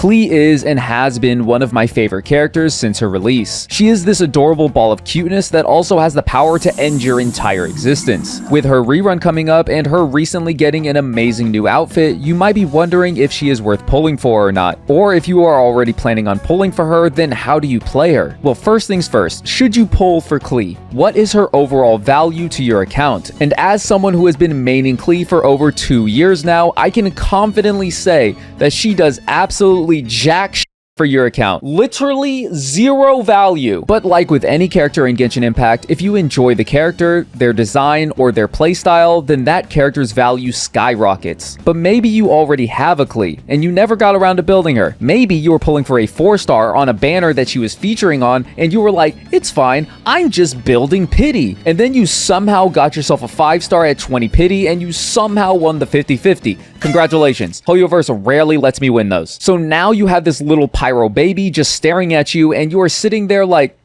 Klee is and has been one of my favorite characters since her release. She is this adorable ball of cuteness that also has the power to end your entire existence. With her rerun coming up and her recently getting an amazing new outfit, you might be wondering if she is worth pulling for or not. Or if you are already planning on pulling for her, then how do you play her? Well, first things first, should you pull for Klee? What is her overall value to your account? And as someone who has been maining Klee for over 2 years now, I can confidently say that she does absolutely jack shit for your account. Literally zero value. But like with any character in Genshin Impact, if you enjoy the character, their design, or their playstyle, then that character's value skyrockets. But maybe you already have a Klee, and you never got around to building her. Maybe you were pulling for a 4-star on a banner that she was featuring on, and you were like, it's fine, I'm just building pity. And then you somehow got yourself a 5-star at 20 pity, and you somehow won the 50-50. Congratulations. Hoyoverse rarely lets me win those. So now you have this little pyro baby just staring at you, and you are sitting there like,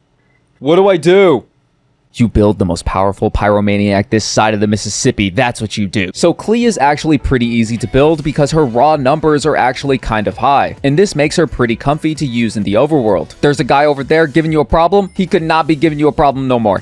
what do I do? You build the most powerful pyromaniac this side of the Mississippi. That's what you do. So Klee is actually pretty easy to build because her raw numbers are actually kind of high, and this makes her pretty comfy to use in the overworld. There's a guy over there giving you a problem. He could not be giving you a problem no more.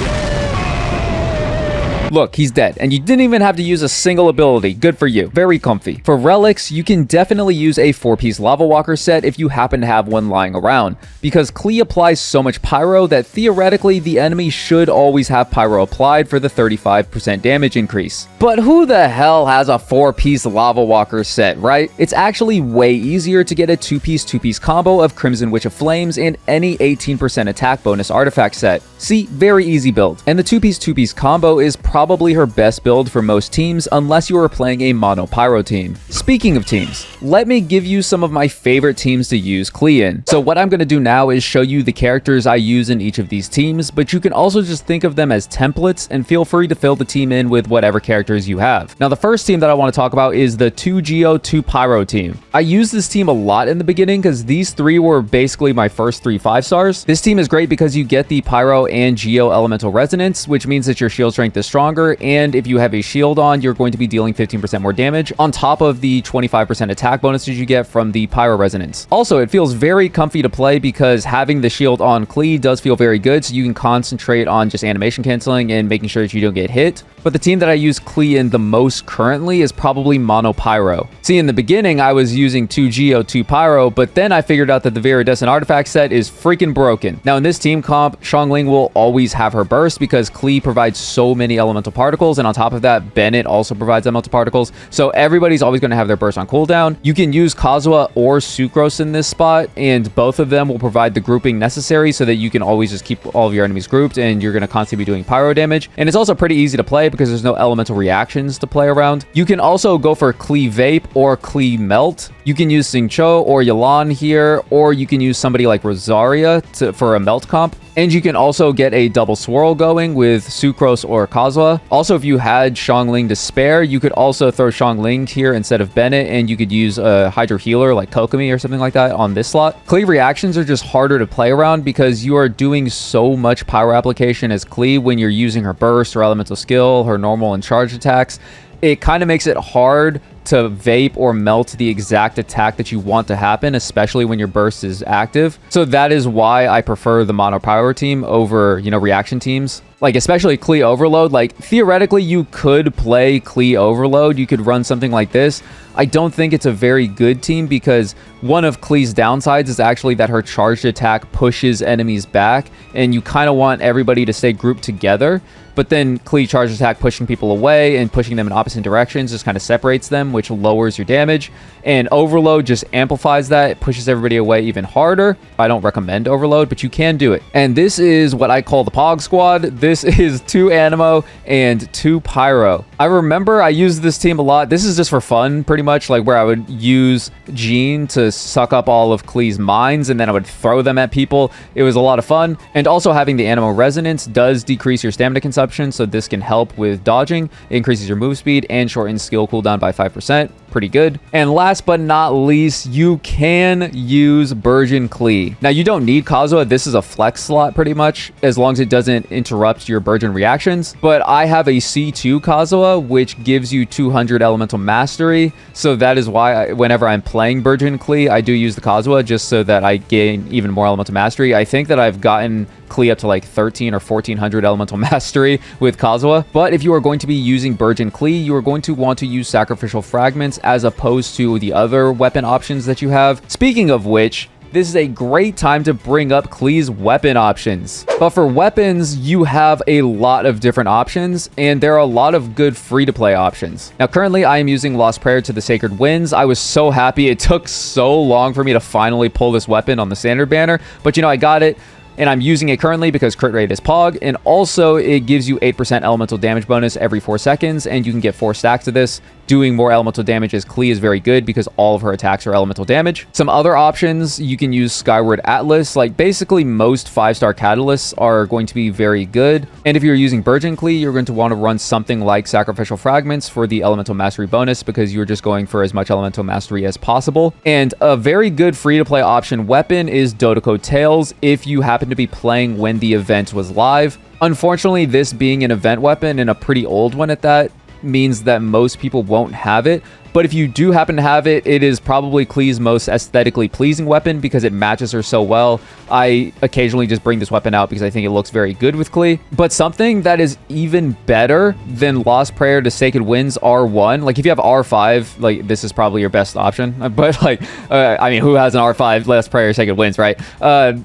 Look, he's dead, and you didn't even have to use a single ability. Good for you. Very comfy. For relics, you can definitely use a 4-piece Lava Walker set if you happen to have one lying around, because Klee applies so much pyro that theoretically the enemy should always have pyro applied for the 35% damage increase. But who the hell has a 4-piece Lava Walker set, right? It's actually way easier to get a 2-piece combo of Crimson Witch of Flames and any 18% attack bonus artifact set. See, very easy build. And the 2-piece combo is probably her best build for most teams unless you are playing a mono pyro team. Speaking of teams, let me give you some of my favorite teams to use Klee in. So what I'm going to do now is show you the characters I use in each of these teams, but you can also just think of them as templates and feel free to fill the team in with whatever characters you have. Now the first team that I want to talk about is the 2 Geo 2 Pyro team. I used this team a lot in the beginning because these 3 were basically my first 3 5-stars. This team is great because you get the Pyro and Geo Elemental Resonance, which means that your shield strength is stronger, and if you have a shield on, you're going to be dealing 15% more damage on top of the 25% attack bonuses you get from the Pyro Resonance. Also, it feels very comfy to play because having the shield on Klee does feel very good, so you can concentrate on just animation canceling and making sure that you don't get hit. But the team that I use Klee in the most currently is probably Mono Pyro. See, in the beginning, I was using 2 Geo, 2 Pyro, but then I figured out that the Viridescent Artifact set is freaking broken. Now, in this team comp, Xiangling will always have her burst because Klee provides so many elemental particles, and on top of that, Bennett also provides elemental particles, so everybody's always going to have their burst on cooldown. You can use Kazuha or Sucrose in this spot, and both of them will provide the grouping necessary so that you can always just keep all of your enemies grouped, and you're going to constantly be doing pyro damage. And it's also pretty easy to play because there's no elemental reactions to play around. You can also go for Klee Vape or Klee Melt. You can use Xingqiu or Yelan here, or you can use somebody like Rosaria for a melt comp. And you can also get a double swirl going with Sucrose or Kazuha. Also, if you had Xiangling to spare, you could also throw Xiangling here instead of Bennett, and you could use a Hydro Healer like Kokomi or something like that on this slot. Klee reactions are just harder to play around because you are doing so much pyro application as Klee when you're using her burst, her elemental skill, her normal and charged attacks. It kind of makes it hard to vape or melt the exact attack that you want to happen, especially when your burst is active. So that is why I prefer the mono power team over, reaction teams. Like, especially Klee Overload. Like, theoretically, you could play Klee Overload. You could run something like this. I don't think it's a very good team because one of Klee's downsides is actually that her charged attack pushes enemies back, and you kind of want everybody to stay grouped together. But then Klee charged attack pushing people away and pushing them in opposite directions just kind of separates them, which lowers your damage. And Overload just amplifies that. It pushes everybody away even harder. I don't recommend Overload, but you can do it. And this is what I call the Pog Squad. This is 2 Anemo and 2 Pyro. I remember I used this team a lot. This is just for fun, pretty much, like where I would use Jean to suck up all of Klee's mines, and then I would throw them at people. It was a lot of fun. And also having the Anemo Resonance does decrease your stamina consumption, so this can help with dodging. It increases your move speed and shortens skill cooldown by 5%. pretty good. And last but not least, you can use Burgeon Klee. Now, you don't need Kazuha. This is a flex slot pretty much, as long as it doesn't interrupt your Burgeon reactions. But I have a C2 Kazuha, which gives you 200 elemental mastery. So that is why whenever I'm playing Burgeon Klee, I do use the Kazuha just so that I gain even more elemental mastery. I think that I've gotten Klee up to like 13 or 1400 elemental mastery with Kazuha. But if you are going to be using Burgeon Klee, you are going to want to use sacrificial fragments as opposed to the other weapon options that you have. Speaking of which, this is a great time to bring up Klee's weapon options. But for weapons, you have a lot of different options, and there are a lot of good free-to-play options. Now, currently, I am using Lost Prayer to the Sacred Winds. I was so happy. It took so long for me to finally pull this weapon on the standard banner, but you know, I got it. And I'm using it currently because crit rate is Pog, and also it gives you 8% elemental damage bonus every 4 seconds, and you can get 4 stacks of this. Doing more elemental damage as Klee is very good because all of her attacks are elemental damage. Some other options, you can use Skyward Atlas. Like, basically most 5-star catalysts are going to be very good. And if you're using Burgeon Klee, you're going to want to run something like Sacrificial Fragments for the elemental mastery bonus because you're just going for as much elemental mastery as possible. And a very good free-to-play option weapon is Dodoko Tails if you happen to be playing when the event was live. Unfortunately, this being an event weapon and a pretty old one at that, means that most people won't have it. But if you do happen to have it, it is probably Klee's most aesthetically pleasing weapon because it matches her so well. I occasionally just bring this weapon out because I think it looks very good with Klee. But something that is even better than Lost Prayer to Sacred Winds R1, like if you have R5, like this is probably your best option. But like, I mean, who has an R5 Lost Prayer Sacred Winds, right?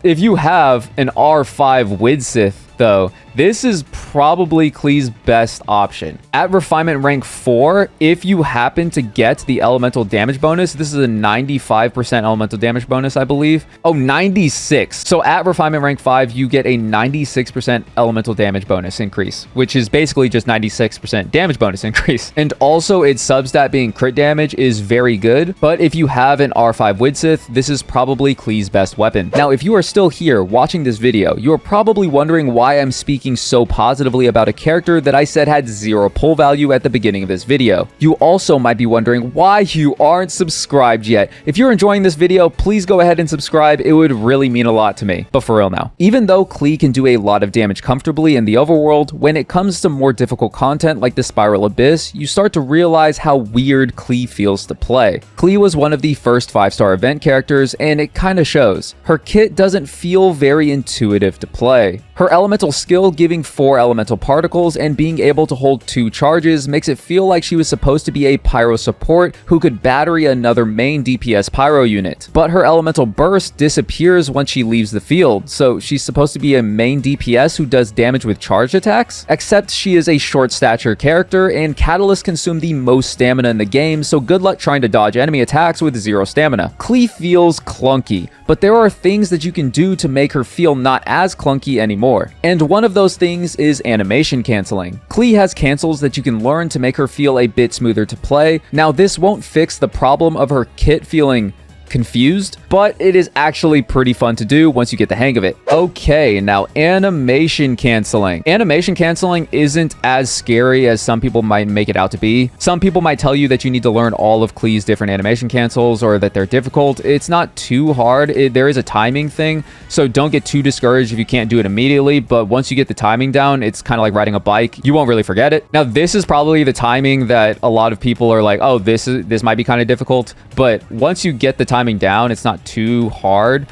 If you have an R5 Widsith, though, this is probably Klee's best option. At Refinement rank 4, if you happen to get the elemental damage bonus, this is a 95% elemental damage bonus, I believe. Oh, 96. So at Refinement rank 5, you get a 96% elemental damage bonus increase, which is basically just 96% damage bonus increase. And also its substat being crit damage is very good. But if you have an R5 Widsith, this is probably Klee's best weapon. Now, if you are still here watching this video, you are probably wondering why I'm speaking so positively about a character that I said had 0 pull value at the beginning of this video. You also might be wondering why you aren't subscribed yet. If you're enjoying this video, please go ahead and subscribe. It would really mean a lot to me. But for real now, even though Klee can do a lot of damage comfortably in the overworld, when it comes to more difficult content like the Spiral Abyss, you start to realize how weird Klee feels to play. Klee was one of the first 5-star event characters, and it kinda shows. Her kit doesn't feel very intuitive to play. Her elemental skill giving 4 elemental particles and being able to hold 2 charges makes it feel like she was supposed to be a pyro support who could battery another main DPS pyro unit. But her elemental burst disappears once she leaves the field, so she's supposed to be a main DPS who does damage with charged attacks? Except she is a short stature character and catalysts consume the most stamina in the game, so good luck trying to dodge enemy attacks with 0 stamina. Klee feels clunky, but there are things that you can do to make her feel not as clunky anymore. And one of those things is animation canceling. Klee has cancels that you can learn to make her feel a bit smoother to play. Now, this won't fix the problem of her kit feeling confused, but it is actually pretty fun to do once you get the hang of it. Okay, now animation canceling. Animation canceling isn't as scary as some people might make it out to be. Some people might tell you that you need to learn all of Klee's different animation cancels or that they're difficult. It's not too hard. There is a timing thing, so don't get too discouraged if you can't do it immediately, but once you get the timing down, it's kind of like riding a bike. You won't really forget it. Now, this is probably the timing that a lot of people are like, oh, this might be kind of difficult, but once you get the timing down, it's not too hard,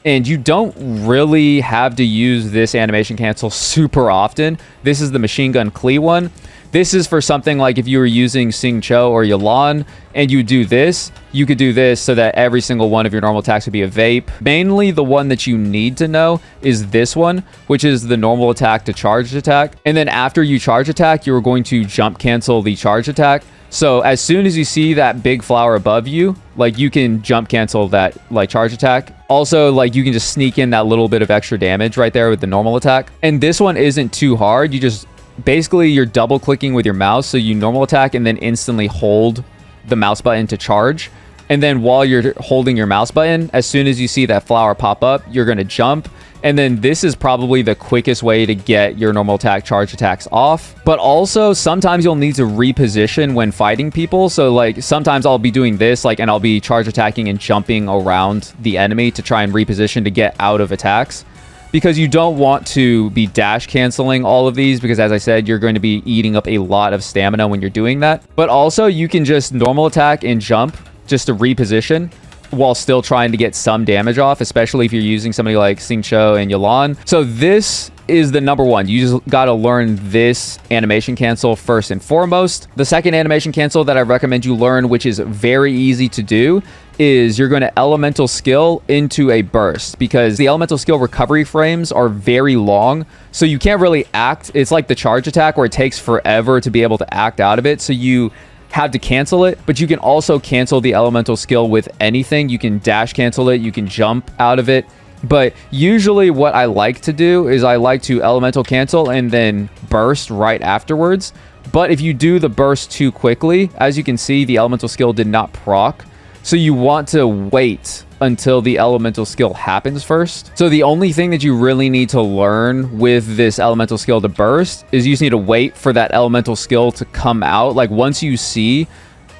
and you don't really have to use this animation cancel super often. This is the Machine Gun Klee one. This is for something like if you were using Sing Cho or Yalan and you do this, you could do this so that every single one of your normal attacks would be a vape. Mainly the one that you need to know is this one, which is the normal attack to charged attack. And then after you charge attack, you're going to jump cancel the charge attack. So as soon as you see that big flower above you, like you can jump cancel that like charge attack. Also, like you can just sneak in that little bit of extra damage right there with the normal attack. And this one isn't too hard. You just basically you're double clicking with your mouse. So you normal attack and then instantly hold the mouse button to charge. And then while you're holding your mouse button, as soon as you see that flower pop up, you're going to jump. And then this is probably the quickest way to get your normal attack charge attacks off. But also sometimes you'll need to reposition when fighting people. So like sometimes I'll be doing this like, and I'll be charge attacking and jumping around the enemy to try and reposition to get out of attacks. Because you don't want to be dash canceling all of these, because as I said, you're going to be eating up a lot of stamina when you're doing that. But also you can just normal attack and jump just to reposition while still trying to get some damage off, especially if you're using somebody like Xingqiu and Yalan. So this is the number one. You just got to learn this animation cancel first and foremost. The second animation cancel that I recommend you learn, which is very easy to do, is you're going to elemental skill into a burst, because the elemental skill recovery frames are very long. So you can't really act. It's like the charge attack where it takes forever to be able to act out of it. So you have to cancel it, but you can also cancel the elemental skill with anything. You can dash cancel it, you can jump out of it. But usually what I like to do is I like to elemental cancel and then burst right afterwards. But if you do the burst too quickly, as you can see, the elemental skill did not proc. So you want to wait until the elemental skill happens first. So the only thing that you really need to learn with this elemental skill to burst is you just need to wait for that elemental skill to come out. Like once you see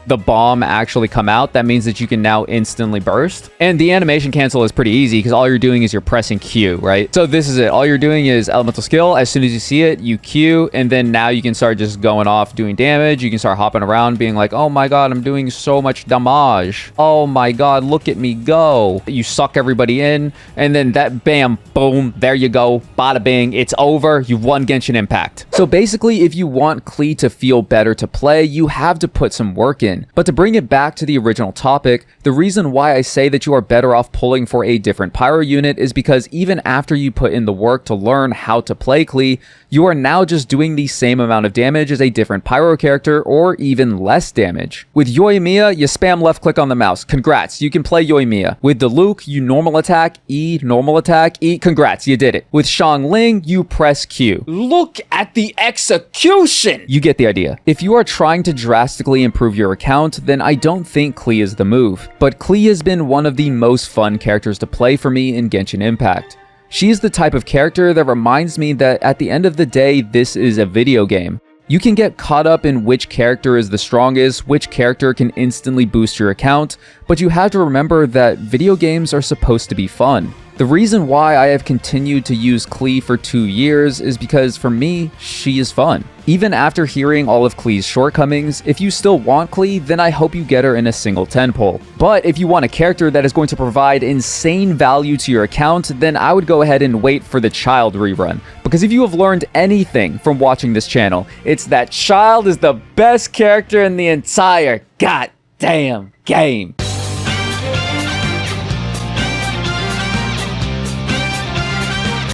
the bomb actually come out, that means that you can now instantly burst. And the animation cancel is pretty easy because all you're doing is you're pressing Q, right? So this is it. All you're doing is elemental skill. As soon as you see it, you Q, and then now you can start just going off doing damage. You can start hopping around being like, oh my god, I'm doing so much damage. Oh my god, look at me go. You suck everybody in, and then that bam, boom, there you go. Bada bing, it's over. You've won Genshin Impact. So basically, if you want Klee to feel better to play, you have to put some work in. But to bring it back to the original topic, the reason why I say that you are better off pulling for a different pyro unit is because even after you put in the work to learn how to play Klee, you are now just doing the same amount of damage as a different pyro character, or even less damage. With Yoimiya, you spam left click on the mouse. Congrats, you can play Yoimiya. With Diluc, you normal attack, E, normal attack, E. Congrats, you did it. With Xiangling, you press Q. Look at the execution! You get the idea. If you are trying to drastically improve your account, then I don't think Klee is the move. But Klee has been one of the most fun characters to play for me in Genshin Impact. She is the type of character that reminds me that at the end of the day, this is a video game. You can get caught up in which character is the strongest, which character can instantly boost your account, but you have to remember that video games are supposed to be fun. The reason why I have continued to use Klee for 2 years is because for me, she is fun. Even after hearing all of Klee's shortcomings, if you still want Klee, then I hope you get her in a single 10 pull. But if you want a character that is going to provide insane value to your account, then I would go ahead and wait for the Child rerun. Because if you have learned anything from watching this channel, it's that Child is the best character in the entire goddamn game.